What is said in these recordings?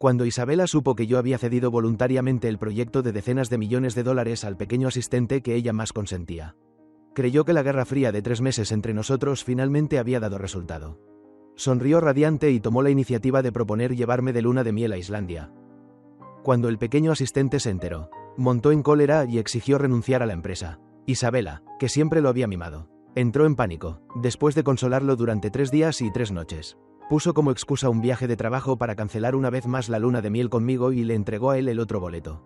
Cuando Isabela supo que yo había cedido voluntariamente el proyecto de decenas de millones de dólares al pequeño asistente que ella más consentía, creyó que la Guerra Fría de 3 meses entre nosotros finalmente había dado resultado. Sonrió radiante y tomó la iniciativa de proponer llevarme de luna de miel a Islandia. Cuando el pequeño asistente se enteró, montó en cólera y exigió renunciar a la empresa. Isabela, que siempre lo había mimado, entró en pánico, después de consolarlo durante 3 días y 3 noches. Puso como excusa un viaje de trabajo para cancelar una vez más la luna de miel conmigo y le entregó a él el otro boleto.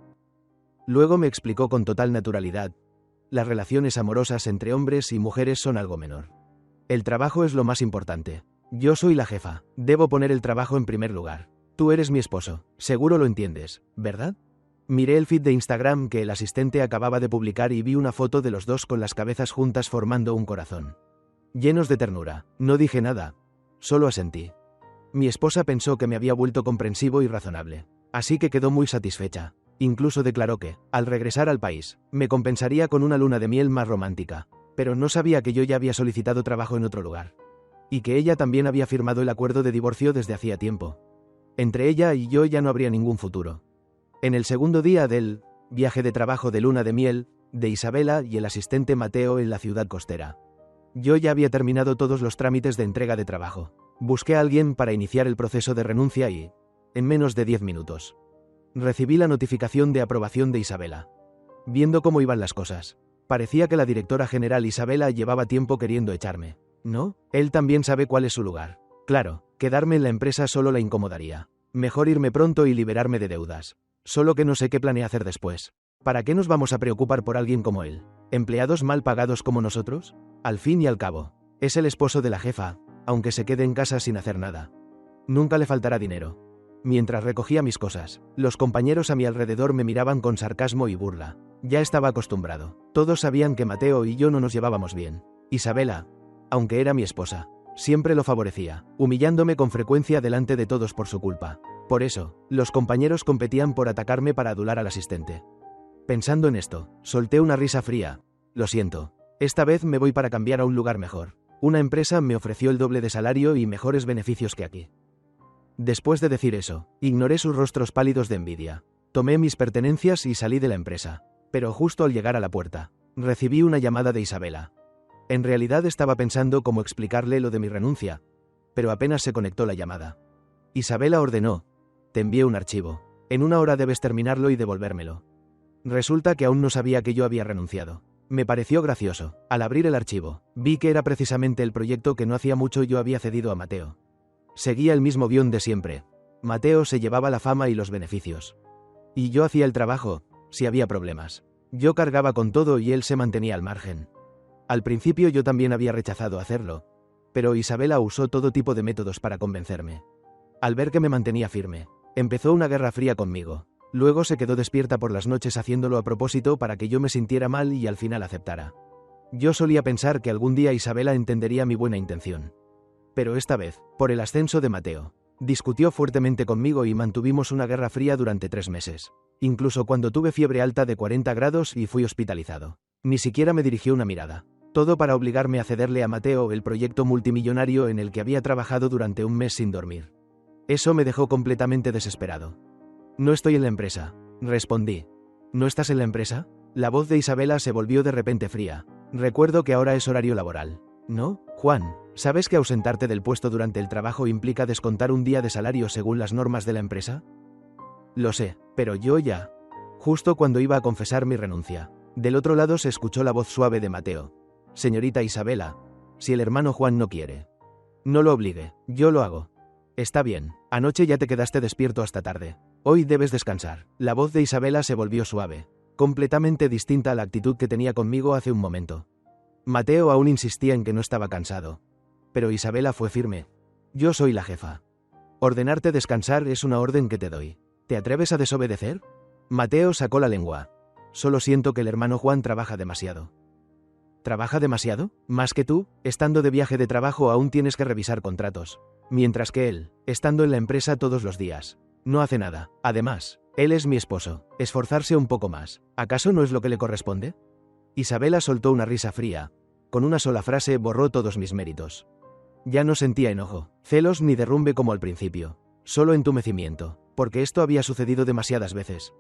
Luego me explicó con total naturalidad: las relaciones amorosas entre hombres y mujeres son algo menor. El trabajo es lo más importante. Yo soy la jefa, debo poner el trabajo en primer lugar. Tú eres mi esposo, seguro lo entiendes, ¿verdad? Miré el feed de Instagram que el asistente acababa de publicar y vi una foto de los dos con las cabezas juntas formando un corazón. Llenos de ternura, no dije nada, solo asentí. Mi esposa pensó que me había vuelto comprensivo y razonable, así que quedó muy satisfecha. Incluso declaró que, al regresar al país, me compensaría con una luna de miel más romántica, pero no sabía que yo ya había solicitado trabajo en otro lugar. Y que ella también había firmado el acuerdo de divorcio desde hacía tiempo. Entre ella y yo ya no habría ningún futuro. En el segundo día del viaje de trabajo de luna de miel, de Isabela y el asistente Mateo en la ciudad costera, yo ya había terminado todos los trámites de entrega de trabajo. Busqué a alguien para iniciar el proceso de renuncia y, en menos de 10 minutos, recibí la notificación de aprobación de Isabela. Viendo cómo iban las cosas, parecía que la directora general Isabela llevaba tiempo queriendo echarme. ¿No? Él también sabe cuál es su lugar. Claro, quedarme en la empresa solo la incomodaría. Mejor irme pronto y liberarme de deudas. Solo que no sé qué planea hacer después. ¿Para qué nos vamos a preocupar por alguien como él? ¿Empleados mal pagados como nosotros? Al fin y al cabo, es el esposo de la jefa, aunque se quede en casa sin hacer nada. Nunca le faltará dinero. Mientras recogía mis cosas, los compañeros a mi alrededor me miraban con sarcasmo y burla. Ya estaba acostumbrado. Todos sabían que Mateo y yo no nos llevábamos bien. Isabela, aunque era mi esposa, siempre lo favorecía, humillándome con frecuencia delante de todos por su culpa. Por eso, los compañeros competían por atacarme para adular al asistente. Pensando en esto, solté una risa fría. Lo siento, esta vez me voy para cambiar a un lugar mejor. Una empresa me ofreció el doble de salario y mejores beneficios que aquí. Después de decir eso, ignoré sus rostros pálidos de envidia. Tomé mis pertenencias y salí de la empresa. Pero justo al llegar a la puerta, recibí una llamada de Isabela. En realidad estaba pensando cómo explicarle lo de mi renuncia, pero apenas se conectó la llamada. Isabela ordenó: te envié un archivo. En 1 hora debes terminarlo y devolvérmelo. Resulta que aún no sabía que yo había renunciado. Me pareció gracioso. Al abrir el archivo, vi que era precisamente el proyecto que no hacía mucho yo había cedido a Mateo. Seguía el mismo guión de siempre. Mateo se llevaba la fama y los beneficios. Y yo hacía el trabajo, si había problemas. Yo cargaba con todo y él se mantenía al margen. Al principio yo también había rechazado hacerlo, pero Isabela usó todo tipo de métodos para convencerme. Al ver que me mantenía firme, empezó una guerra fría conmigo. Luego se quedó despierta por las noches haciéndolo a propósito para que yo me sintiera mal y al final aceptara. Yo solía pensar que algún día Isabela entendería mi buena intención. Pero esta vez, por el ascenso de Mateo, discutió fuertemente conmigo y mantuvimos una guerra fría durante 3 meses. Incluso cuando tuve fiebre alta de 40 grados y fui hospitalizado. Ni siquiera me dirigió una mirada. Todo para obligarme a cederle a Mateo el proyecto multimillonario en el que había trabajado durante 1 mes sin dormir. Eso me dejó completamente desesperado. No estoy en la empresa, respondí. ¿No estás en la empresa? La voz de Isabela se volvió de repente fría. Recuerdo que ahora es horario laboral. ¿No, Juan? ¿Sabes que ausentarte del puesto durante el trabajo implica descontar un día de salario según las normas de la empresa? Lo sé, pero yo ya. Justo cuando iba a confesar mi renuncia, del otro lado se escuchó la voz suave de Mateo. Señorita Isabela, si el hermano Juan no quiere, no lo obligue, yo lo hago. Está bien, anoche ya te quedaste despierto hasta tarde. Hoy debes descansar. La voz de Isabela se volvió suave, completamente distinta a la actitud que tenía conmigo hace un momento. Mateo aún insistía en que no estaba cansado. Pero Isabela fue firme. Yo soy la jefa. Ordenarte descansar es una orden que te doy. ¿Te atreves a desobedecer? Mateo sacó la lengua. Solo siento que el hermano Juan trabaja demasiado. ¿Trabaja demasiado? ¿Más que tú? Estando de viaje de trabajo aún tienes que revisar contratos. Mientras que él, estando en la empresa todos los días, no hace nada. Además, él es mi esposo. Esforzarse un poco más. ¿Acaso no es lo que le corresponde? Isabela soltó una risa fría. Con una sola frase borró todos mis méritos. Ya no sentía enojo, celos ni derrumbe como al principio. Solo entumecimiento. porque esto había sucedido demasiadas veces.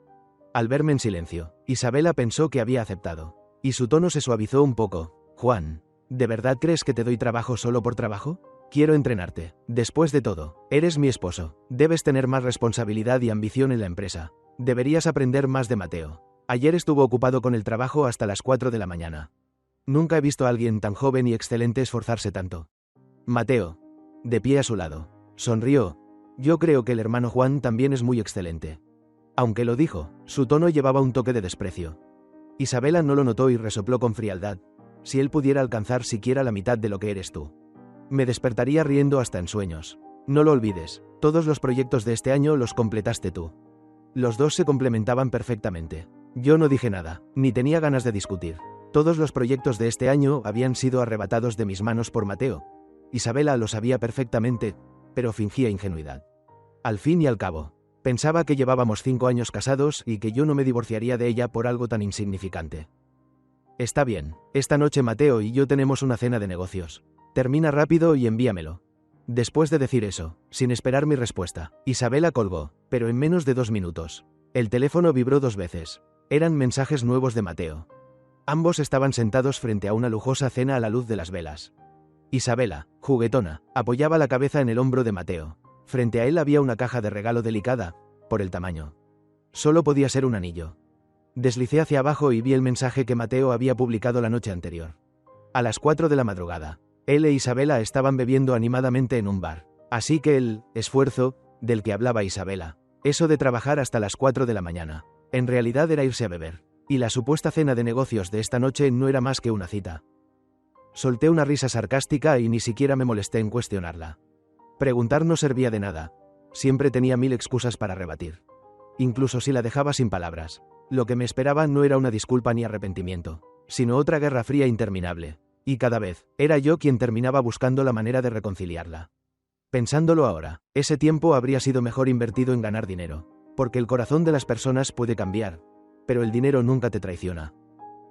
Al verme en silencio, Isabela pensó que había aceptado, y su tono se suavizó un poco. Juan, ¿de verdad crees que te doy trabajo solo por trabajo? Quiero entrenarte. Después de todo, eres mi esposo. Debes tener más responsabilidad y ambición en la empresa. Deberías aprender más de Mateo. Ayer estuvo ocupado con el trabajo hasta las 4 de la mañana. Nunca he visto a alguien tan joven y excelente esforzarse tanto. Mateo, de pie a su lado, sonrió. Yo creo que el hermano Juan también es muy excelente. Aunque lo dijo, su tono llevaba un toque de desprecio. Isabela no lo notó y resopló con frialdad. Si él pudiera alcanzar siquiera la mitad de lo que eres tú. Me despertaría riendo hasta en sueños. No lo olvides, todos los proyectos de este año los completaste tú. Los dos se complementaban perfectamente. Yo no dije nada, ni tenía ganas de discutir. Todos los proyectos de este año habían sido arrebatados de mis manos por Mateo. Isabela lo sabía perfectamente, pero fingía ingenuidad. Al fin y al cabo, pensaba que llevábamos 5 años casados y que yo no me divorciaría de ella por algo tan insignificante. Está bien, esta noche Mateo y yo tenemos una cena de negocios. Termina rápido y envíamelo. Después de decir eso, sin esperar mi respuesta, Isabela colgó, pero en menos de 2 minutos. El teléfono vibró 2 veces. Eran mensajes nuevos de Mateo. Ambos estaban sentados frente a una lujosa cena a la luz de las velas. Isabela, juguetona, apoyaba la cabeza en el hombro de Mateo. Frente a él había una caja de regalo delicada, por el tamaño. Solo podía ser un anillo. Deslicé hacia abajo y vi el mensaje que Mateo había publicado la noche anterior. A las 4 de la madrugada. Él e Isabela estaban bebiendo animadamente en un bar. Así que el esfuerzo, del que hablaba Isabela, eso de trabajar hasta las 4 de la mañana, en realidad era irse a beber. Y la supuesta cena de negocios de esta noche no era más que una cita. Solté una risa sarcástica y ni siquiera me molesté en cuestionarla. Preguntar no servía de nada. Siempre tenía 1000 excusas para rebatir. Incluso si la dejaba sin palabras. Lo que me esperaba no era una disculpa ni arrepentimiento, sino otra guerra fría interminable. Y cada vez, era yo quien terminaba buscando la manera de reconciliarla. Pensándolo ahora, ese tiempo habría sido mejor invertido en ganar dinero. Porque el corazón de las personas puede cambiar, pero el dinero nunca te traiciona.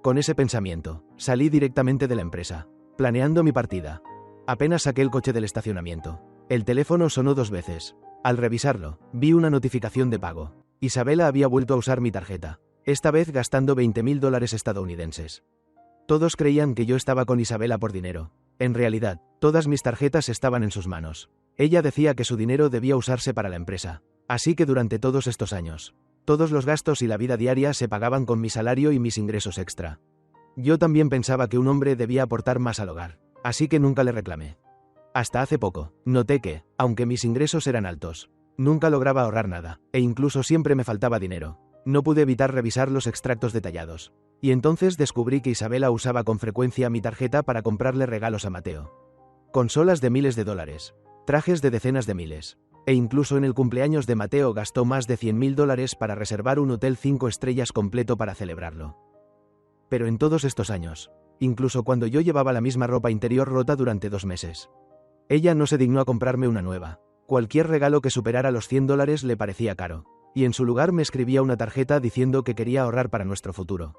Con ese pensamiento, salí directamente de la empresa, planeando mi partida. Apenas saqué el coche del estacionamiento. El teléfono sonó 2 veces. Al revisarlo, vi una notificación de pago. Isabela había vuelto a usar mi tarjeta, esta vez gastando $20.000 estadounidenses. Todos creían que yo estaba con Isabela por dinero. En realidad, todas mis tarjetas estaban en sus manos. Ella decía que su dinero debía usarse para la empresa. Así que durante todos estos años, todos los gastos y la vida diaria se pagaban con mi salario y mis ingresos extra. Yo también pensaba que un hombre debía aportar más al hogar, así que nunca le reclamé. Hasta hace poco, noté que, aunque mis ingresos eran altos, nunca lograba ahorrar nada, e incluso siempre me faltaba dinero. No pude evitar revisar los extractos detallados. Y entonces descubrí que Isabela usaba con frecuencia mi tarjeta para comprarle regalos a Mateo. Consolas de miles de dólares, trajes de decenas de miles, e incluso en el cumpleaños de Mateo gastó más de $100.000 para reservar un hotel 5 estrellas completo para celebrarlo. Pero en todos estos años, incluso cuando yo llevaba la misma ropa interior rota durante 2 meses, ella no se dignó a comprarme una nueva. Cualquier regalo que superara los $100 le parecía caro, y en su lugar me escribía una tarjeta diciendo que quería ahorrar para nuestro futuro.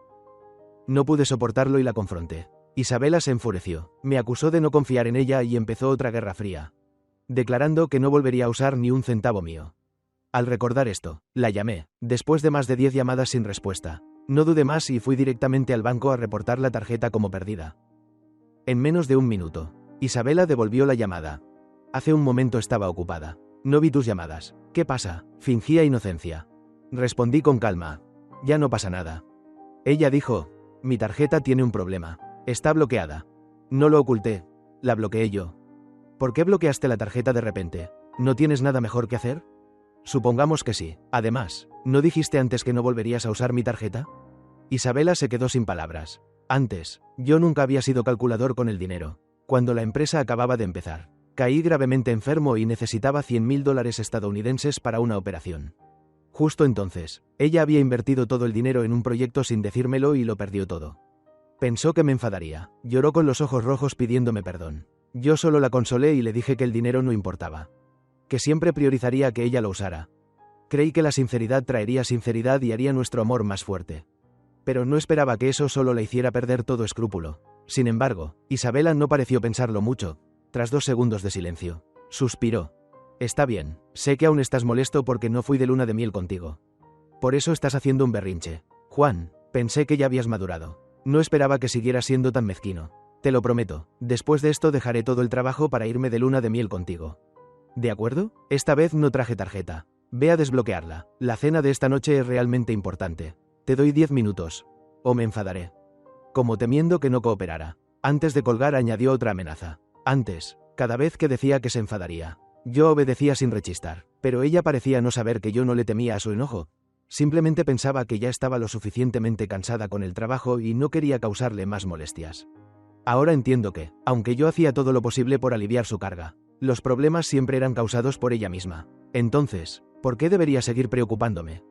No pude soportarlo y la confronté. Isabela se enfureció, me acusó de no confiar en ella y empezó otra guerra fría, declarando que no volvería a usar ni un centavo mío. Al recordar esto, la llamé, después de más de 10 llamadas sin respuesta. No dudé más y fui directamente al banco a reportar la tarjeta como perdida. En menos de 1 minuto, Isabela devolvió la llamada. Hace un momento estaba ocupada. No vi tus llamadas. ¿Qué pasa? Fingía inocencia. Respondí con calma. Ya no pasa nada. Ella dijo, mi tarjeta tiene un problema. Está bloqueada. No lo oculté. La bloqueé yo. ¿Por qué bloqueaste la tarjeta de repente? ¿No tienes nada mejor que hacer? Supongamos que sí. Además, ¿no dijiste antes que no volverías a usar mi tarjeta? Isabela se quedó sin palabras. Antes, yo nunca había sido calculador con el dinero. Cuando la empresa acababa de empezar, caí gravemente enfermo y necesitaba $100.000 estadounidenses para una operación. Justo entonces, ella había invertido todo el dinero en un proyecto sin decírmelo y lo perdió todo. Pensó que me enfadaría. Lloró con los ojos rojos pidiéndome perdón. Yo solo la consolé y le dije que el dinero no importaba. Que siempre priorizaría que ella lo usara. Creí que la sinceridad traería sinceridad y haría nuestro amor más fuerte. Pero no esperaba que eso solo la hiciera perder todo escrúpulo. Sin embargo, Isabela no pareció pensarlo mucho. Tras 2 segundos de silencio, suspiró. Está bien, sé que aún estás molesto porque no fui de luna de miel contigo. Por eso estás haciendo un berrinche. Juan, pensé que ya habías madurado. No esperaba que siguieras siendo tan mezquino. Te lo prometo, después de esto dejaré todo el trabajo para irme de luna de miel contigo. ¿De acuerdo? Esta vez no traje tarjeta. Ve a desbloquearla. La cena de esta noche es realmente importante. Te doy 10 minutos. O me enfadaré. Como temiendo que no cooperara. Antes de colgar añadió otra amenaza. Antes, cada vez que decía que se enfadaría. Yo obedecía sin rechistar, pero ella parecía no saber que yo no le temía a su enojo. Simplemente pensaba que ya estaba lo suficientemente cansada con el trabajo y no quería causarle más molestias. Ahora entiendo que, aunque yo hacía todo lo posible por aliviar su carga, los problemas siempre eran causados por ella misma. Entonces, ¿por qué debería seguir preocupándome?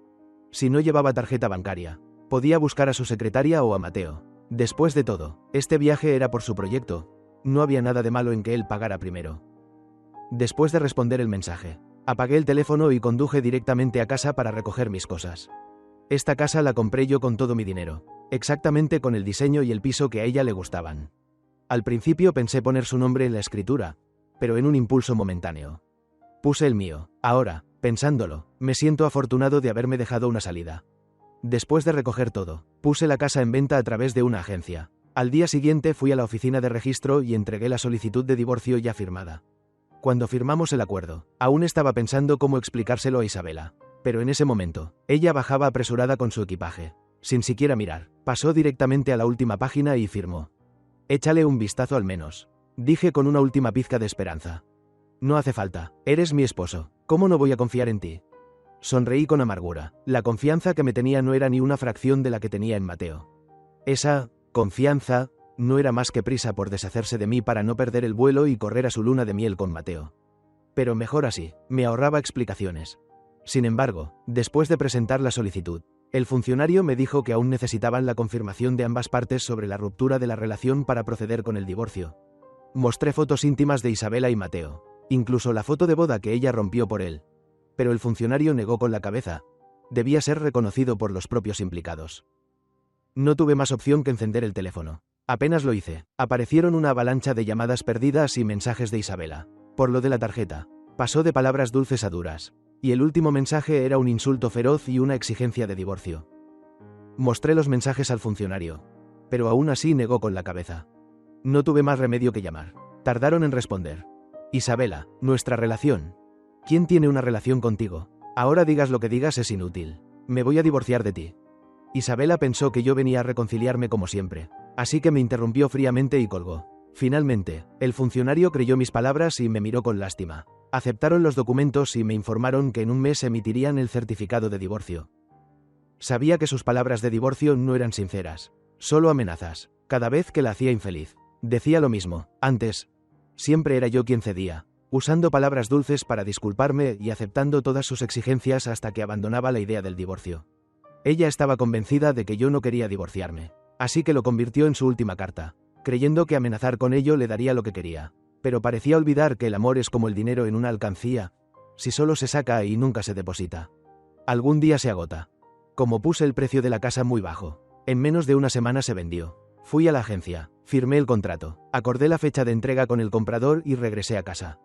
Si no llevaba tarjeta bancaria, podía buscar a su secretaria o a Mateo. Después de todo, este viaje era por su proyecto. No había nada de malo en que él pagara primero. Después de responder el mensaje, apagué el teléfono y conduje directamente a casa para recoger mis cosas. Esta casa la compré yo con todo mi dinero, exactamente con el diseño y el piso que a ella le gustaban. Al principio pensé poner su nombre en la escritura, pero en un impulso momentáneo. Puse el mío. Ahora, pensándolo, me siento afortunado de haberme dejado una salida. Después de recoger todo, puse la casa en venta a través de una agencia. Al día siguiente fui a la oficina de registro y entregué la solicitud de divorcio ya firmada. Cuando firmamos el acuerdo, aún estaba pensando cómo explicárselo a Isabela. Pero en ese momento, ella bajaba apresurada con su equipaje. Sin siquiera mirar, pasó directamente a la última página y firmó. Échale un vistazo al menos, dije con una última pizca de esperanza. No hace falta, eres mi esposo, ¿cómo no voy a confiar en ti? Sonreí con amargura. La confianza que me tenía no era ni una fracción de la que tenía en Mateo. Esa confianza no era más que prisa por deshacerse de mí para no perder el vuelo y correr a su luna de miel con Mateo. Pero mejor así, me ahorraba explicaciones. Sin embargo, después de presentar la solicitud, el funcionario me dijo que aún necesitaban la confirmación de ambas partes sobre la ruptura de la relación para proceder con el divorcio. Mostré fotos íntimas de Isabela y Mateo, incluso la foto de boda que ella rompió por él. Pero el funcionario negó con la cabeza. Debía ser reconocido por los propios implicados. No tuve más opción que encender el teléfono. Apenas lo hice, aparecieron una avalancha de llamadas perdidas y mensajes de Isabela. Por lo de la tarjeta, pasó de palabras dulces a duras. Y el último mensaje era un insulto feroz y una exigencia de divorcio. Mostré los mensajes al funcionario, pero aún así negó con la cabeza. No tuve más remedio que llamar. Tardaron en responder. Isabela, nuestra relación. ¿Quién tiene una relación contigo? Ahora digas lo que digas es inútil. Me voy a divorciar de ti. Isabela pensó que yo venía a reconciliarme como siempre, así que me interrumpió fríamente y colgó. Finalmente, el funcionario creyó mis palabras y me miró con lástima. Aceptaron los documentos y me informaron que en un mes emitirían el certificado de divorcio. Sabía que sus palabras de divorcio no eran sinceras, solo amenazas. Cada vez que la hacía infeliz, decía lo mismo. Antes, siempre era yo quien cedía, usando palabras dulces para disculparme y aceptando todas sus exigencias hasta que abandonaba la idea del divorcio. Ella estaba convencida de que yo no quería divorciarme, así que lo convirtió en su última carta, creyendo que amenazar con ello le daría lo que quería. Pero parecía olvidar que el amor es como el dinero en una alcancía, si solo se saca y nunca se deposita. Algún día se agota. Como puse el precio de la casa muy bajo, en menos de una semana se vendió. Fui a la agencia, firmé el contrato, acordé la fecha de entrega con el comprador y regresé a casa.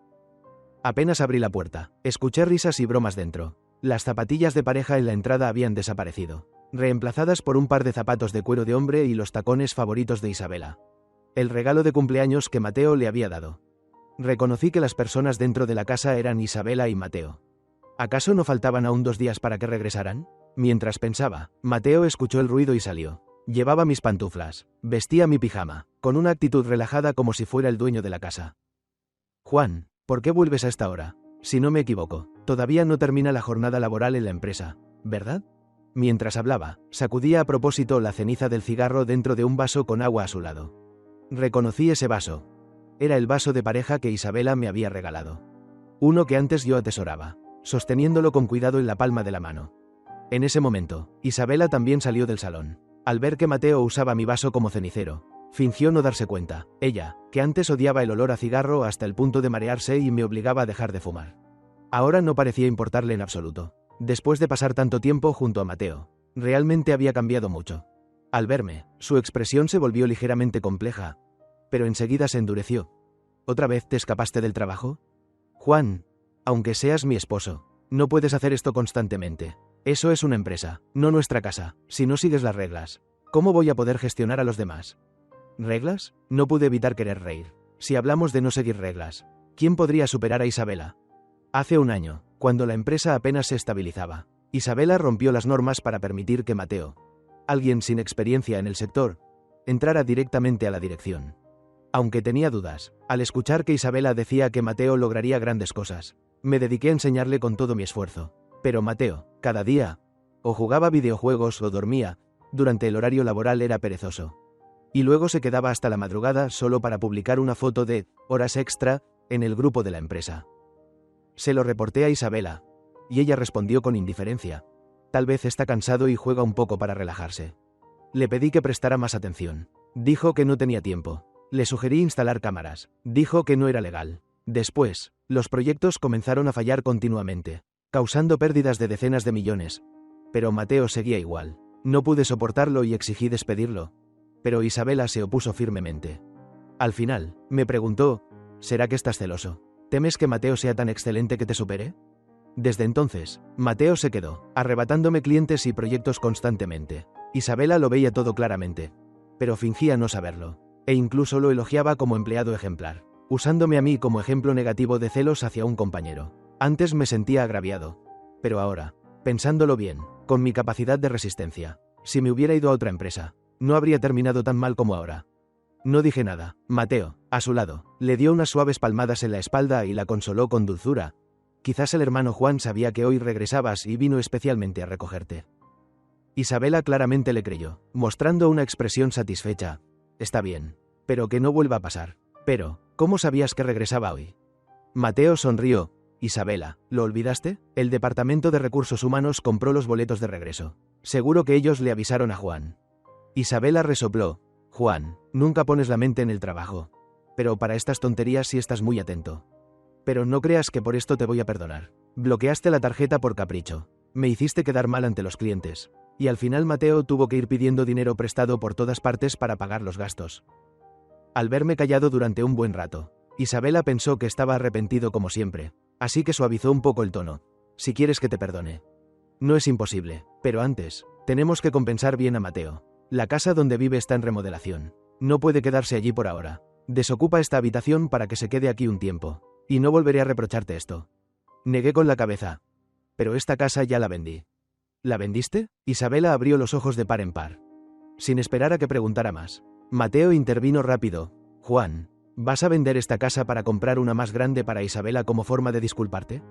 Apenas abrí la puerta, escuché risas y bromas dentro. Las zapatillas de pareja en la entrada habían desaparecido, reemplazadas por un par de zapatos de cuero de hombre y los tacones favoritos de Isabela. El regalo de cumpleaños que Mateo le había dado. Reconocí que las personas dentro de la casa eran Isabela y Mateo. ¿Acaso no faltaban aún 2 días para que regresaran? Mientras pensaba, Mateo escuchó el ruido y salió. Llevaba mis pantuflas, vestía mi pijama, con una actitud relajada como si fuera el dueño de la casa. Juan, ¿por qué vuelves a esta hora? Si no me equivoco, todavía no termina la jornada laboral en la empresa, ¿verdad? Mientras hablaba, sacudía a propósito la ceniza del cigarro dentro de un vaso con agua a su lado. Reconocí ese vaso. Era el vaso de pareja que Isabela me había regalado. Uno que antes yo atesoraba, sosteniéndolo con cuidado en la palma de la mano. En ese momento, Isabela también salió del salón. Al ver que Mateo usaba mi vaso como cenicero, fingió no darse cuenta. Ella, que antes odiaba el olor a cigarro hasta el punto de marearse y me obligaba a dejar de fumar. Ahora no parecía importarle en absoluto. Después de pasar tanto tiempo junto a Mateo, realmente había cambiado mucho. Al verme, su expresión se volvió ligeramente compleja, pero enseguida se endureció. ¿Otra vez te escapaste del trabajo? Juan, Aunque seas mi esposo, no puedes hacer esto constantemente. Eso es una empresa, no nuestra casa. Si no sigues las reglas, ¿cómo voy a poder gestionar a los demás? ¿Reglas? No pude evitar querer reír. Si hablamos de no seguir reglas, ¿quién podría superar a Isabela? Hace un año, cuando la empresa apenas se estabilizaba, Isabela rompió las normas para permitir que Mateo, alguien sin experiencia en el sector, entrara directamente a la dirección. Aunque tenía dudas, al escuchar que Isabela decía que Mateo lograría grandes cosas, me dediqué a enseñarle con todo mi esfuerzo. Pero Mateo, cada día, o jugaba videojuegos o dormía, durante el horario laboral era perezoso. Y luego se quedaba hasta la madrugada solo para publicar una foto de horas extra en el grupo de la empresa. Se lo reporté a Isabela, y ella respondió con indiferencia. Tal vez está cansado y juega un poco para relajarse. Le pedí que prestara más atención. Dijo que no tenía tiempo. Le sugerí instalar cámaras. Dijo que no era legal. Después, los proyectos comenzaron a fallar continuamente, causando pérdidas de decenas de millones. Pero Mateo seguía igual. No pude soportarlo y exigí despedirlo. Pero Isabela se opuso firmemente. Al final, me preguntó, ¿será que estás celoso? ¿Temes que Mateo sea tan excelente que te supere? Desde entonces, Mateo se quedó, arrebatándome clientes y proyectos constantemente. Isabela lo veía todo claramente, pero fingía no saberlo, e incluso lo elogiaba como empleado ejemplar, usándome a mí como ejemplo negativo de celos hacia un compañero. Antes me sentía agraviado, pero ahora, pensándolo bien, con mi capacidad de resistencia, si me hubiera ido a otra empresa, no habría terminado tan mal como ahora. No dije nada. Mateo, a su lado, le dio unas suaves palmadas en la espalda y la consoló con dulzura. Quizás el hermano Juan sabía que hoy regresabas y vino especialmente a recogerte. Isabela claramente le creyó, mostrando una expresión satisfecha. Está bien, pero que no vuelva a pasar. Pero, ¿cómo sabías que regresaba hoy? Mateo sonrió. Isabela, ¿lo olvidaste? El Departamento de Recursos Humanos compró los boletos de regreso. Seguro que ellos le avisaron a Juan. Isabela resopló. Juan, nunca pones la mente en el trabajo. Pero para estas tonterías sí estás muy atento. Pero no creas que por esto te voy a perdonar. Bloqueaste la tarjeta por capricho. Me hiciste quedar mal ante los clientes. Y al final Mateo tuvo que ir pidiendo dinero prestado por todas partes para pagar los gastos. Al verme callado durante un buen rato, Isabela pensó que estaba arrepentido como siempre, así que suavizó un poco el tono. Si quieres que te perdone. No es imposible, pero antes, tenemos que compensar bien a Mateo. La casa donde vive está en remodelación. No puede quedarse allí por ahora. Desocupa esta habitación para que se quede aquí un tiempo. Y no volveré a reprocharte esto. Negué con la cabeza. Pero esta casa ya la vendí. ¿La vendiste? Isabela abrió los ojos de par en par, sin esperar a que preguntara más. Mateo intervino rápido. Juan, ¿vas a vender esta casa para comprar una más grande para Isabela como forma de disculparte?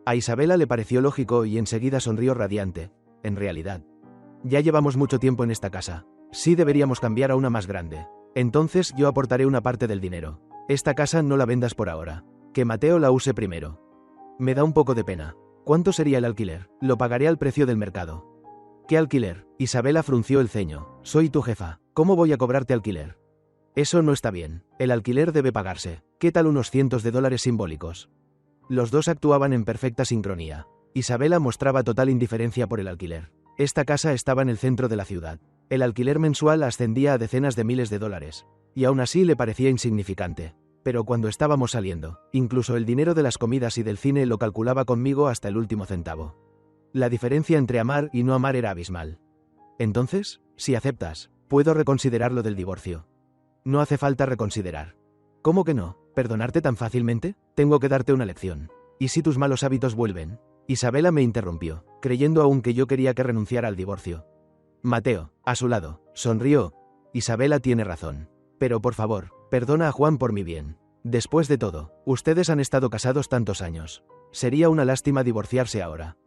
A Isabela le pareció lógico y enseguida sonrió radiante. En realidad, ya llevamos mucho tiempo en esta casa. Sí deberíamos cambiar a una más grande. Entonces yo aportaré una parte del dinero. Esta casa no la vendas por ahora. Que Mateo la use primero. Me da un poco de pena. ¿Cuánto sería el alquiler? Lo pagaré al precio del mercado. ¿Qué alquiler? Isabela frunció el ceño. Soy tu jefa. ¿Cómo voy a cobrarte alquiler? Eso no está bien. El alquiler debe pagarse. ¿Qué tal unos cientos de dólares simbólicos? Los dos actuaban en perfecta sincronía. Isabela mostraba total indiferencia por el alquiler. Esta casa estaba en el centro de la ciudad. El alquiler mensual ascendía a decenas de miles de dólares. Y aún así le parecía insignificante. Pero cuando estábamos saliendo, incluso el dinero de las comidas y del cine lo calculaba conmigo hasta el último centavo. La diferencia entre amar y no amar era abismal. Entonces, si aceptas, puedo reconsiderar lo del divorcio. No hace falta reconsiderar. ¿Cómo que no? ¿Perdonarte tan fácilmente? Tengo que darte una lección. ¿Y si tus malos hábitos vuelven? Isabela me interrumpió, creyendo aún que yo quería que renunciara al divorcio. Mateo, a su lado, sonrió. Isabela tiene razón. Pero por favor, perdona a Juan por mi bien. Después de todo, ustedes han estado casados tantos años. Sería una lástima divorciarse ahora.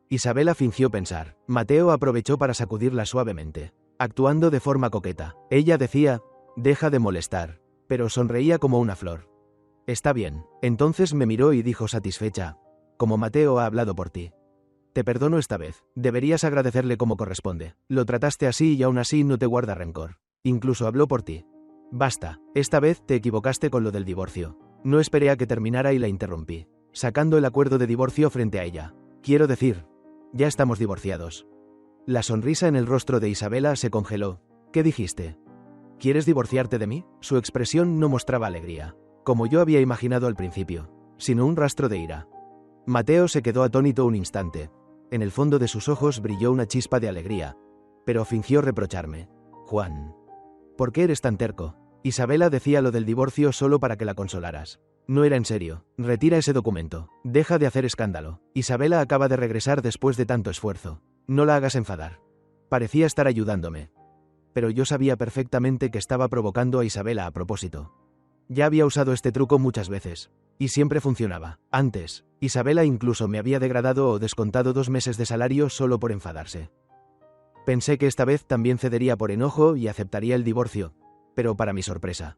Isabela fingió pensar. Mateo aprovechó para sacudirla suavemente, actuando de forma coqueta. Ella decía, deja de molestar, pero sonreía como una flor. Está bien. Entonces me miró y dijo satisfecha, como Mateo ha hablado por ti. Te perdono esta vez. Deberías agradecerle como corresponde. Lo trataste así y aún así no te guarda rencor. Incluso habló por ti. Basta, esta vez te equivocaste con lo del divorcio. No esperé a que terminara y la interrumpí, sacando el acuerdo de divorcio frente a ella. Quiero decir, ya estamos divorciados. La sonrisa en el rostro de Isabela se congeló. ¿Qué dijiste? ¿Quieres divorciarte de mí? Su expresión no mostraba alegría, como yo había imaginado al principio, sino un rastro de ira. Mateo se quedó atónito un instante. En el fondo de sus ojos brilló una chispa de alegría, pero fingió reprocharme. Juan, ¿por qué eres tan terco? Isabela decía lo del divorcio solo para que la consolaras. No era en serio. Retira ese documento. Deja de hacer escándalo. Isabela acaba de regresar después de tanto esfuerzo. No la hagas enfadar. Parecía estar ayudándome. Pero yo sabía perfectamente que estaba provocando a Isabela a propósito. Ya había usado este truco muchas veces. Y siempre funcionaba. Antes, Isabela incluso me había degradado o descontado 2 meses de salario solo por enfadarse. Pensé que esta vez también cedería por enojo y aceptaría el divorcio. Pero para mi sorpresa,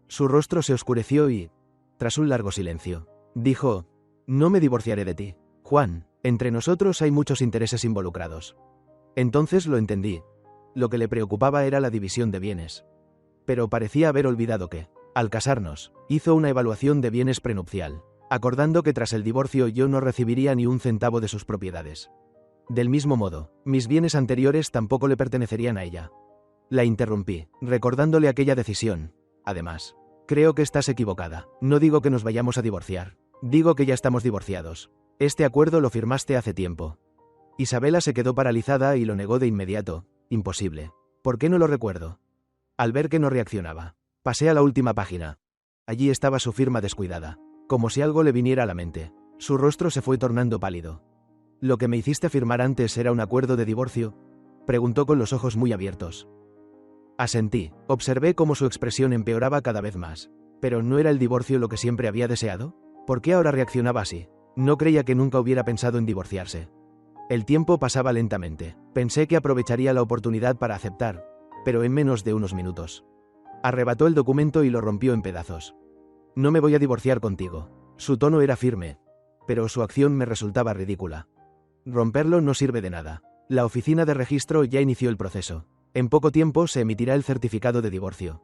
su rostro se oscureció y, tras un largo silencio, dijo: no me divorciaré de ti, Juan, entre nosotros hay muchos intereses involucrados. Entonces lo entendí. Lo que le preocupaba era la división de bienes. Pero parecía haber olvidado que, al casarnos, hizo una evaluación de bienes prenupcial, acordando que tras el divorcio yo no recibiría ni un centavo de sus propiedades. Del mismo modo, mis bienes anteriores tampoco le pertenecerían a ella. La interrumpí, recordándole aquella decisión. Además, creo que estás equivocada. No digo que nos vayamos a divorciar. Digo que ya estamos divorciados. Este acuerdo lo firmaste hace tiempo. Isabela se quedó paralizada y lo negó de inmediato. Imposible. ¿Por qué no lo recuerdo? Al ver que no reaccionaba, pasé a la última página. Allí estaba su firma descuidada, como si algo le viniera a la mente. Su rostro se fue tornando pálido. ¿Lo que me hiciste firmar antes era un acuerdo de divorcio?, preguntó con los ojos muy abiertos. Asentí. Observé cómo su expresión empeoraba cada vez más. ¿Pero no era el divorcio lo que siempre había deseado? ¿Por qué ahora reaccionaba así? No creía que nunca hubiera pensado en divorciarse. El tiempo pasaba lentamente. Pensé que aprovecharía la oportunidad para aceptar, pero en menos de unos minutos. Arrebató el documento y lo rompió en pedazos. No me voy a divorciar contigo. Su tono era firme, pero su acción me resultaba ridícula. Romperlo no sirve de nada. La oficina de registro ya inició el proceso. En poco tiempo se emitirá el certificado de divorcio.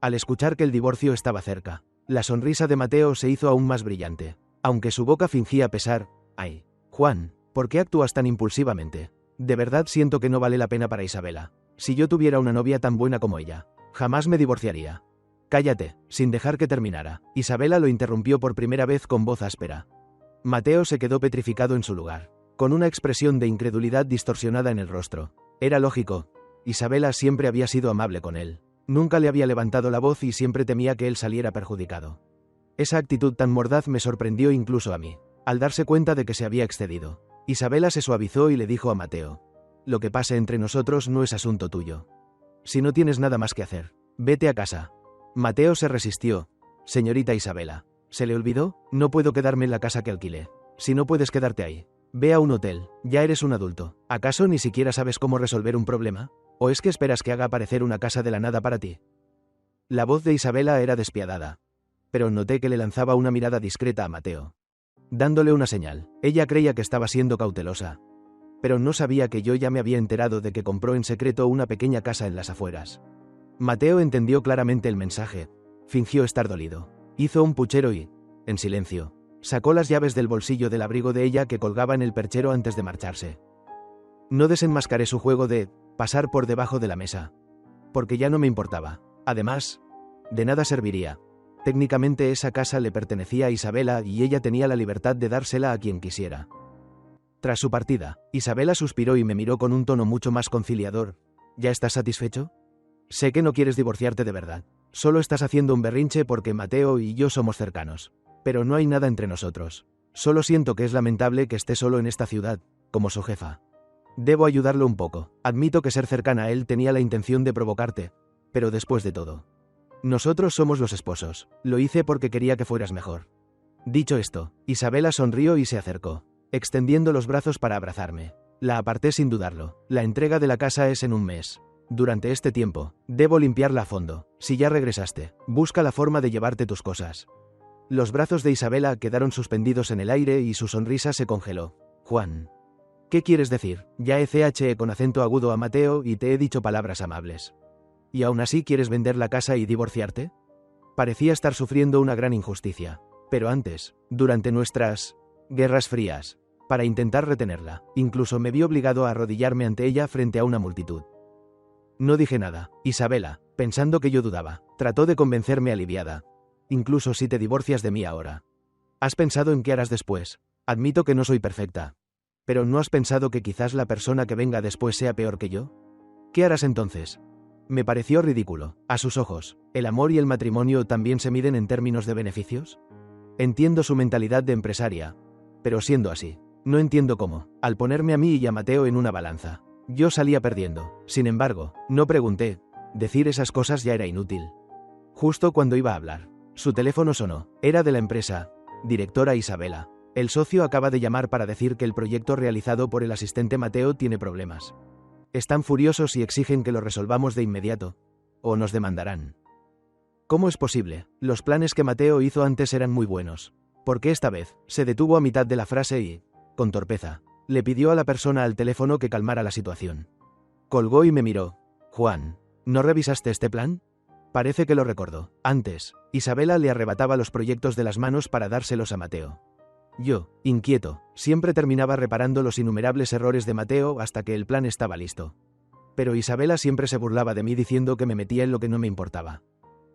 Al escuchar que el divorcio estaba cerca, la sonrisa de Mateo se hizo aún más brillante, aunque su boca fingía pesar. Ay, Juan, ¿por qué actúas tan impulsivamente? De verdad siento que no vale la pena para Isabela. Si yo tuviera una novia tan buena como ella, jamás me divorciaría. Cállate, sin dejar que terminara. Isabela lo interrumpió por primera vez con voz áspera. Mateo se quedó petrificado en su lugar, con una expresión de incredulidad distorsionada en el rostro. Era lógico. Isabela siempre había sido amable con él. Nunca le había levantado la voz y siempre temía que él saliera perjudicado. Esa actitud tan mordaz me sorprendió incluso a mí. Al darse cuenta de que se había excedido, Isabela se suavizó y le dijo a Mateo: lo que pase entre nosotros no es asunto tuyo. Si no tienes nada más que hacer, vete a casa. Mateo se resistió. Señorita Isabela, ¿se le olvidó? No puedo quedarme en la casa que alquilé. Si no puedes quedarte ahí, ve a un hotel. Ya eres un adulto. ¿Acaso ni siquiera sabes cómo resolver un problema? ¿O es que esperas que haga aparecer una casa de la nada para ti? La voz de Isabela era despiadada, pero noté que le lanzaba una mirada discreta a Mateo, dándole una señal. Ella creía que estaba siendo cautelosa, pero no sabía que yo ya me había enterado de que compró en secreto una pequeña casa en las afueras. Mateo entendió claramente el mensaje. Fingió estar dolido. Hizo un puchero y, en silencio, sacó las llaves del bolsillo del abrigo de ella que colgaba en el perchero antes de marcharse. No desenmascaré su juego de pasar por debajo de la mesa, porque ya no me importaba. Además, de nada serviría. Técnicamente esa casa le pertenecía a Isabela y ella tenía la libertad de dársela a quien quisiera. Tras su partida, Isabela suspiró y me miró con un tono mucho más conciliador. ¿Ya estás satisfecho? Sé que no quieres divorciarte de verdad. Solo estás haciendo un berrinche porque Mateo y yo somos cercanos. Pero no hay nada entre nosotros. Solo siento que es lamentable que esté solo en esta ciudad, como su jefa. Debo ayudarlo un poco. Admito que ser cercana a él tenía la intención de provocarte, pero después de todo, nosotros somos los esposos. Lo hice porque quería que fueras mejor. Dicho esto, Isabela sonrió y se acercó, extendiendo los brazos para abrazarme. La aparté sin dudarlo. La entrega de la casa es en un mes. Durante este tiempo, debo limpiarla a fondo. Si ya regresaste, busca la forma de llevarte tus cosas. Los brazos de Isabela quedaron suspendidos en el aire y su sonrisa se congeló. Juan, ¿qué quieres decir? Ya he con acento agudo a Mateo y te he dicho palabras amables. ¿Y aún así quieres vender la casa y divorciarte? Parecía estar sufriendo una gran injusticia. Pero antes, durante nuestras guerras frías, para intentar retenerla, incluso me vi obligado a arrodillarme ante ella frente a una multitud. No dije nada. Isabela, pensando que yo dudaba, trató de convencerme aliviada. Incluso si te divorcias de mí ahora, ¿has pensado en qué harás después? Admito que no soy perfecta. Pero ¿no has pensado que quizás la persona que venga después sea peor que yo? ¿Qué harás entonces? Me pareció ridículo. A sus ojos, ¿el amor y el matrimonio también se miden en términos de beneficios? Entiendo su mentalidad de empresaria. Pero siendo así, no entiendo cómo, al ponerme a mí y a Mateo en una balanza, yo salía perdiendo. Sin embargo, no pregunté. Decir esas cosas ya era inútil. Justo cuando iba a hablar, su teléfono sonó. Era de la empresa. Directora Isabela. El socio acaba de llamar para decir que el proyecto realizado por el asistente Mateo tiene problemas. Están furiosos y exigen que lo resolvamos de inmediato. O nos demandarán. ¿Cómo es posible? Los planes que Mateo hizo antes eran muy buenos. ¿Por qué esta vez? Se detuvo a mitad de la frase y, con torpeza, le pidió a la persona al teléfono que calmara la situación. Colgó y me miró. Juan, ¿no revisaste este plan? Parece que lo recordó. Antes, Isabela le arrebataba los proyectos de las manos para dárselos a Mateo. Yo, inquieto, siempre terminaba reparando los innumerables errores de Mateo hasta que el plan estaba listo. Pero Isabela siempre se burlaba de mí diciendo que me metía en lo que no me importaba,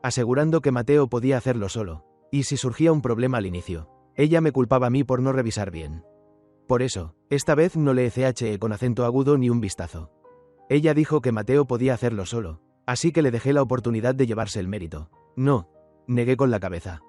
asegurando que Mateo podía hacerlo solo, y si surgía un problema al inicio, ella me culpaba a mí por no revisar bien. Por eso, esta vez no le eché con acento agudo ni un vistazo. Ella dijo que Mateo podía hacerlo solo, así que le dejé la oportunidad de llevarse el mérito. No, negué con la cabeza.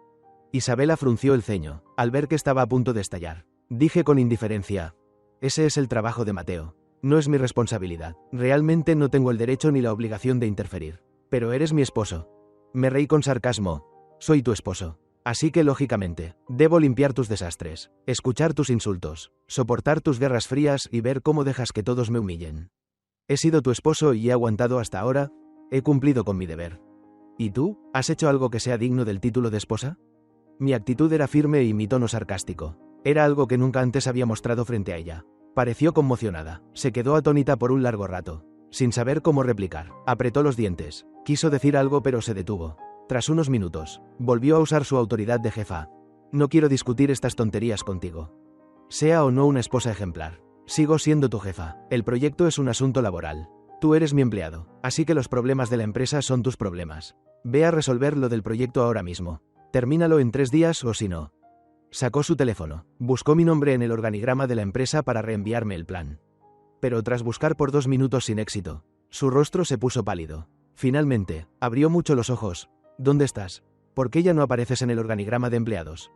Isabela frunció el ceño, al ver que estaba a punto de estallar. Dije con indiferencia: ese es el trabajo de Mateo. No es mi responsabilidad. Realmente no tengo el derecho ni la obligación de interferir. Pero eres mi esposo. Me reí con sarcasmo. Soy tu esposo. Así que lógicamente, debo limpiar tus desastres, escuchar tus insultos, soportar tus guerras frías y ver cómo dejas que todos me humillen. He sido tu esposo y he aguantado hasta ahora. He cumplido con mi deber. ¿Y tú? ¿Has hecho algo que sea digno del título de esposa? Mi actitud era firme y mi tono sarcástico. Era algo que nunca antes había mostrado frente a ella. Pareció conmocionada. Se quedó atónita por un largo rato, sin saber cómo replicar. Apretó los dientes. Quiso decir algo pero se detuvo. Tras unos minutos, volvió a usar su autoridad de jefa. No quiero discutir estas tonterías contigo. Sea o no una esposa ejemplar, sigo siendo tu jefa. El proyecto es un asunto laboral. Tú eres mi empleado, así que los problemas de la empresa son tus problemas. Ve a resolver lo del proyecto ahora mismo. Termínalo en 3 días o si no. Sacó su teléfono, buscó mi nombre en el organigrama de la empresa para reenviarme el plan. Pero tras buscar por 2 minutos sin éxito, su rostro se puso pálido. Finalmente, abrió mucho los ojos. ¿Dónde estás? ¿Por qué ya no apareces en el organigrama de empleados?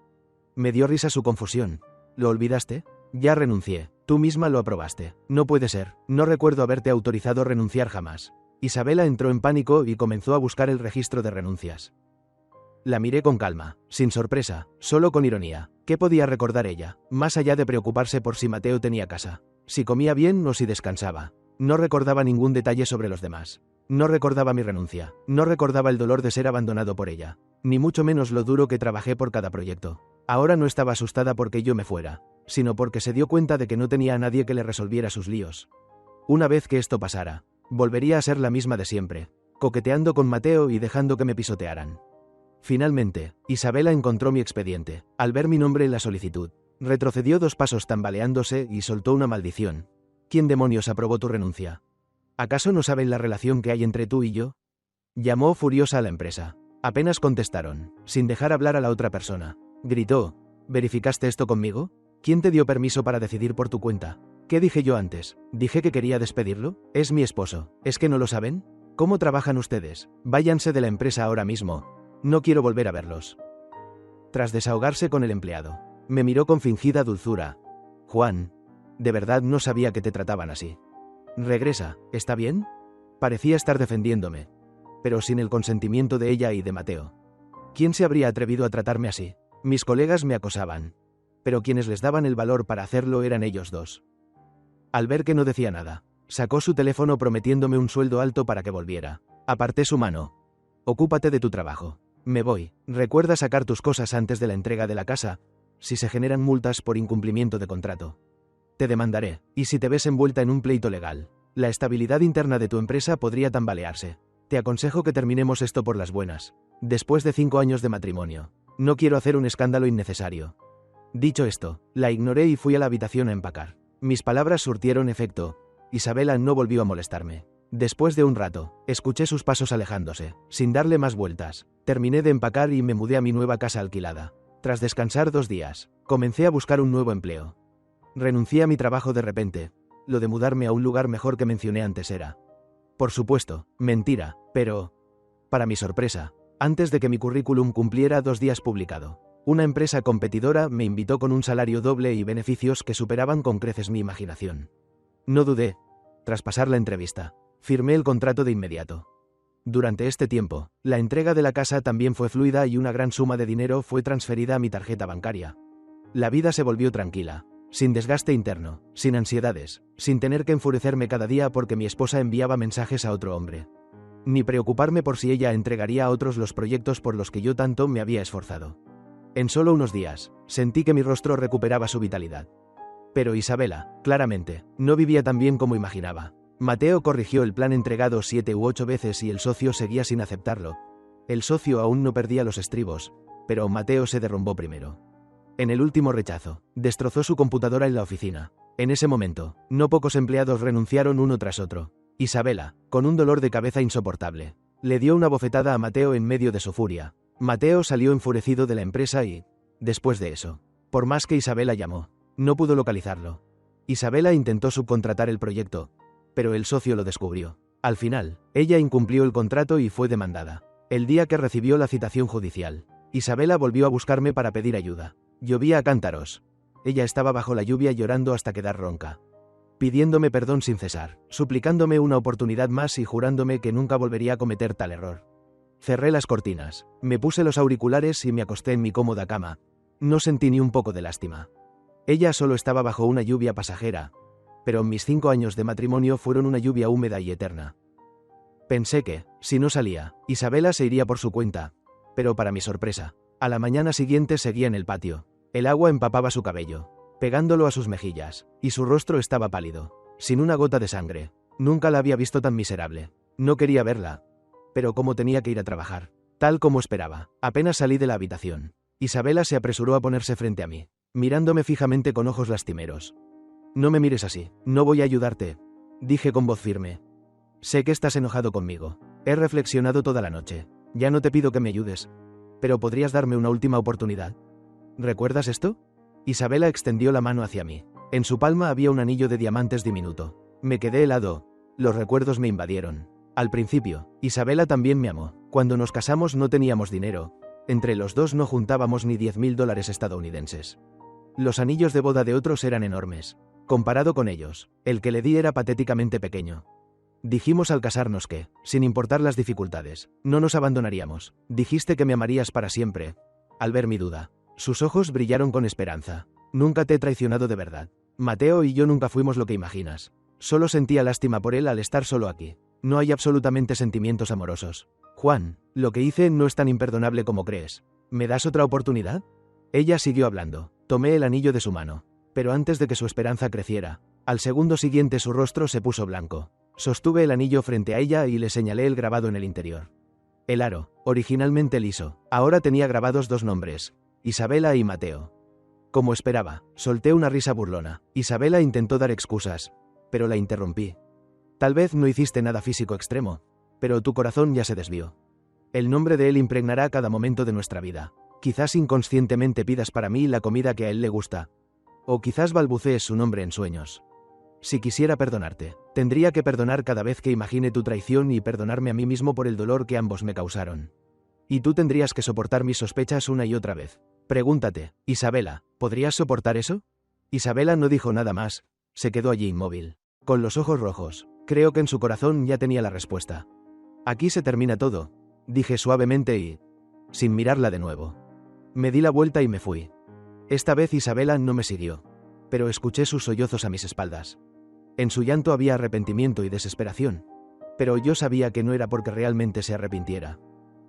Me dio risa su confusión. ¿Lo olvidaste? Ya renuncié. Tú misma lo aprobaste. No puede ser. No recuerdo haberte autorizado a renunciar jamás. Isabela entró en pánico y comenzó a buscar el registro de renuncias. La miré con calma, sin sorpresa, solo con ironía. ¿Qué podía recordar ella, más allá de preocuparse por si Mateo tenía casa? Si comía bien o si descansaba. No recordaba ningún detalle sobre los demás. No recordaba mi renuncia. No recordaba el dolor de ser abandonado por ella. Ni mucho menos lo duro que trabajé por cada proyecto. Ahora no estaba asustada porque yo me fuera, sino porque se dio cuenta de que no tenía a nadie que le resolviera sus líos. Una vez que esto pasara, volvería a ser la misma de siempre, coqueteando con Mateo y dejando que me pisotearan. Finalmente, Isabela encontró mi expediente. Al ver mi nombre en la solicitud, retrocedió 2 pasos tambaleándose y soltó una maldición. ¿Quién demonios aprobó tu renuncia? ¿Acaso no saben la relación que hay entre tú y yo? Llamó furiosa a la empresa. Apenas contestaron, sin dejar hablar a la otra persona. Gritó: ¿verificaste esto conmigo? ¿Quién te dio permiso para decidir por tu cuenta? ¿Qué dije yo antes? ¿Dije que quería despedirlo? Es mi esposo. ¿Es que no lo saben? ¿Cómo trabajan ustedes? Váyanse de la empresa ahora mismo. No quiero volver a verlos. Tras desahogarse con el empleado, me miró con fingida dulzura. Juan, de verdad no sabía que te trataban así. Regresa, ¿está bien? Parecía estar defendiéndome, pero sin el consentimiento de ella y de Mateo. ¿Quién se habría atrevido a tratarme así? Mis colegas me acosaban, pero quienes les daban el valor para hacerlo eran ellos dos. Al ver que no decía nada, sacó su teléfono prometiéndome un sueldo alto para que volviera. Aparté su mano. Ocúpate de tu trabajo. Me voy. Recuerda sacar tus cosas antes de la entrega de la casa, si se generan multas por incumplimiento de contrato. Te demandaré, y si te ves envuelta en un pleito legal, la estabilidad interna de tu empresa podría tambalearse. Te aconsejo que terminemos esto por las buenas. Después de 5 años de matrimonio, no quiero hacer un escándalo innecesario. Dicho esto, la ignoré y fui a la habitación a empacar. Mis palabras surtieron efecto. Isabela no volvió a molestarme. Después de un rato, escuché sus pasos alejándose, sin darle más vueltas. Terminé de empacar y me mudé a mi nueva casa alquilada. Tras descansar 2 días, Comencé a buscar un nuevo empleo. Renuncié a mi trabajo de repente. Lo de mudarme a un lugar mejor que mencioné antes era, por supuesto, mentira, pero, para mi sorpresa, antes de que mi currículum cumpliera 2 días publicado, una empresa competidora me invitó con un salario doble y beneficios que superaban con creces mi imaginación. No dudé. Tras pasar la entrevista, firmé el contrato de inmediato. Durante este tiempo, la entrega de la casa también fue fluida y una gran suma de dinero fue transferida a mi tarjeta bancaria. La vida se volvió tranquila, sin desgaste interno, sin ansiedades, sin tener que enfurecerme cada día porque mi esposa enviaba mensajes a otro hombre. Ni preocuparme por si ella entregaría a otros los proyectos por los que yo tanto me había esforzado. En solo unos días, sentí que mi rostro recuperaba su vitalidad. Pero Isabela, claramente, no vivía tan bien como imaginaba. Mateo corrigió el plan entregado 7 u 8 veces y el socio seguía sin aceptarlo. El socio aún no perdía los estribos, pero Mateo se derrumbó primero. En el último rechazo, destrozó su computadora en la oficina. En ese momento, no pocos empleados renunciaron uno tras otro. Isabela, con un dolor de cabeza insoportable, le dio una bofetada a Mateo en medio de su furia. Mateo salió enfurecido de la empresa y, después de eso, por más que Isabela llamó, no pudo localizarlo. Isabela intentó subcontratar el proyecto, pero el socio lo descubrió. Al final, ella incumplió el contrato y fue demandada. El día que recibió la citación judicial, Isabela volvió a buscarme para pedir ayuda. Llovía a cántaros. Ella estaba bajo la lluvia llorando hasta quedar ronca, pidiéndome perdón sin cesar, suplicándome una oportunidad más y jurándome que nunca volvería a cometer tal error. Cerré las cortinas, me puse los auriculares y me acosté en mi cómoda cama. No sentí ni un poco de lástima. Ella solo estaba bajo una lluvia pasajera, pero mis 5 años de matrimonio fueron una lluvia húmeda y eterna. Pensé que, si no salía, Isabela se iría por su cuenta, pero para mi sorpresa, a la mañana siguiente seguía en el patio. El agua empapaba su cabello, pegándolo a sus mejillas, y su rostro estaba pálido, sin una gota de sangre. Nunca la había visto tan miserable. No quería verla, pero como tenía que ir a trabajar, tal como esperaba, apenas salí de la habitación. Isabela se apresuró a ponerse frente a mí, mirándome fijamente con ojos lastimeros. No me mires así, no voy a ayudarte, dije con voz firme. Sé que estás enojado conmigo. He reflexionado toda la noche. Ya no te pido que me ayudes, pero ¿podrías darme una última oportunidad? ¿Recuerdas esto? Isabela extendió la mano hacia mí. En su palma había un anillo de diamantes diminuto. Me quedé helado. Los recuerdos me invadieron. Al principio, Isabela también me amó. Cuando nos casamos no teníamos dinero. Entre los dos no juntábamos ni $10.000 estadounidenses. Los anillos de boda de otros eran enormes. Comparado con ellos, el que le di era patéticamente pequeño. Dijimos al casarnos que, sin importar las dificultades, no nos abandonaríamos. Dijiste que me amarías para siempre. Al ver mi duda, sus ojos brillaron con esperanza. Nunca te he traicionado de verdad. Mateo y yo nunca fuimos lo que imaginas. Solo sentía lástima por él al estar solo aquí. No hay absolutamente sentimientos amorosos. Juan, lo que hice no es tan imperdonable como crees. ¿Me das otra oportunidad? Ella siguió hablando. Tomé el anillo de su mano. Pero antes de que su esperanza creciera, al segundo siguiente su rostro se puso blanco. Sostuve el anillo frente a ella y le señalé el grabado en el interior. El aro, originalmente liso, ahora tenía grabados 2 nombres, Isabela y Mateo. Como esperaba, solté una risa burlona. Isabela intentó dar excusas, pero la interrumpí. Tal vez no hiciste nada físico extremo, pero tu corazón ya se desvió. El nombre de él impregnará cada momento de nuestra vida. Quizás inconscientemente pidas para mí la comida que a él le gusta, o quizás balbucees su nombre en sueños. Si quisiera perdonarte, tendría que perdonar cada vez que imagine tu traición y perdonarme a mí mismo por el dolor que ambos me causaron. Y tú tendrías que soportar mis sospechas una y otra vez. Pregúntate, Isabela, ¿podrías soportar eso? Isabela no dijo nada más, se quedó allí inmóvil, con los ojos rojos. Creo que en su corazón ya tenía la respuesta. Aquí se termina todo, dije suavemente y, sin mirarla de nuevo, me di la vuelta y me fui. Esta vez Isabela no me siguió, pero escuché sus sollozos a mis espaldas. En su llanto había arrepentimiento y desesperación, pero yo sabía que no era porque realmente se arrepintiera,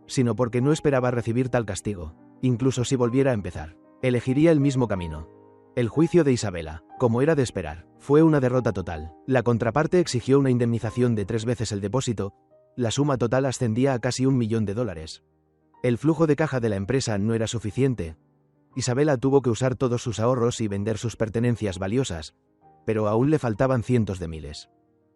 sino porque no esperaba recibir tal castigo. Incluso si volviera a empezar, elegiría el mismo camino. El juicio de Isabela, como era de esperar, fue una derrota total. La contraparte exigió una indemnización de 3 veces el depósito. La suma total ascendía a casi $1 millón. El flujo de caja de la empresa no era suficiente. Isabela tuvo que usar todos sus ahorros y vender sus pertenencias valiosas, pero aún le faltaban cientos de miles.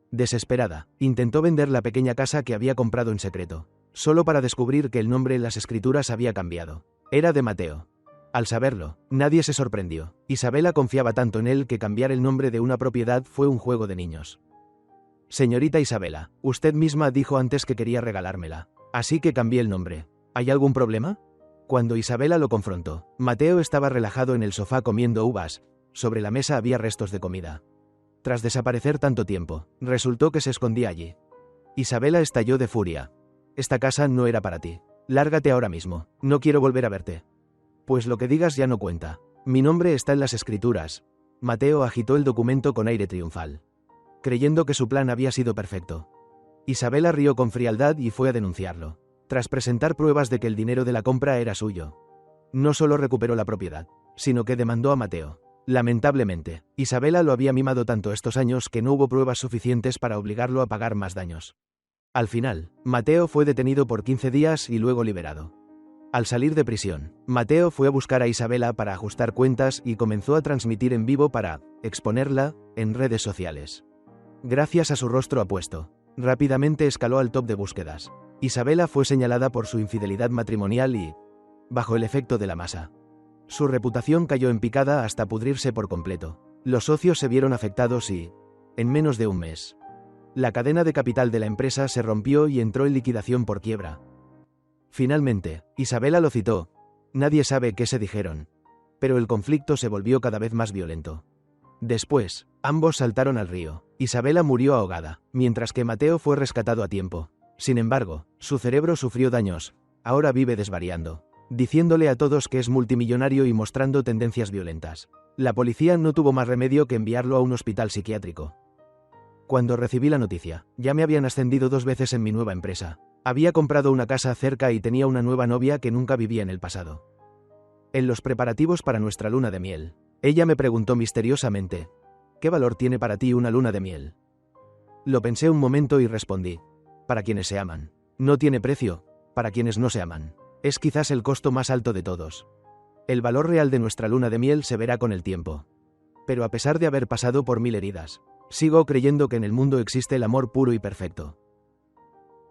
Desesperada, intentó vender la pequeña casa que había comprado en secreto, solo para descubrir que el nombre en las escrituras había cambiado. Era de Mateo. Al saberlo, nadie se sorprendió. Isabela confiaba tanto en él que cambiar el nombre de una propiedad fue un juego de niños. Señorita Isabela, usted misma dijo antes que quería regalármela. Así que cambié el nombre. ¿Hay algún problema? Cuando Isabela lo confrontó, Mateo estaba relajado en el sofá comiendo uvas. Sobre la mesa había restos de comida. Tras desaparecer tanto tiempo, resultó que se escondía allí. Isabela estalló de furia. Esta casa no era para ti. Lárgate ahora mismo. No quiero volver a verte. Pues lo que digas ya no cuenta. Mi nombre está en las escrituras. Mateo agitó el documento con aire triunfal, creyendo que su plan había sido perfecto. Isabela rió con frialdad y fue a denunciarlo. Tras presentar pruebas de que el dinero de la compra era suyo, no solo recuperó la propiedad, sino que demandó a Mateo. Lamentablemente, Isabela lo había mimado tanto estos años que no hubo pruebas suficientes para obligarlo a pagar más daños. Al final, Mateo fue detenido por 15 días y luego liberado. Al salir de prisión, Mateo fue a buscar a Isabela para ajustar cuentas y comenzó a transmitir en vivo para exponerla en redes sociales. Gracias a su rostro apuesto, rápidamente escaló al top de búsquedas. Isabela fue señalada por su infidelidad matrimonial y, bajo el efecto de la masa, su reputación cayó en picada hasta pudrirse por completo. Los socios se vieron afectados y, en menos de un mes, la cadena de capital de la empresa se rompió y entró en liquidación por quiebra. Finalmente, Isabela lo citó. Nadie sabe qué se dijeron, pero el conflicto se volvió cada vez más violento. Después, ambos saltaron al río. Isabela murió ahogada, mientras que Mateo fue rescatado a tiempo. Sin embargo, su cerebro sufrió daños. Ahora vive desvariando, diciéndole a todos que es multimillonario y mostrando tendencias violentas. La policía no tuvo más remedio que enviarlo a un hospital psiquiátrico. Cuando recibí la noticia, ya me habían ascendido 2 veces en mi nueva empresa. Había comprado una casa cerca y tenía una nueva novia que nunca vivía en el pasado. En los preparativos para nuestra luna de miel, ella me preguntó misteriosamente, ¿qué valor tiene para ti una luna de miel? Lo pensé un momento y respondí, para quienes se aman. No tiene precio, para quienes no se aman. Es quizás el costo más alto de todos. El valor real de nuestra luna de miel se verá con el tiempo. Pero a pesar de haber pasado por 1000 heridas, sigo creyendo que en el mundo existe el amor puro y perfecto.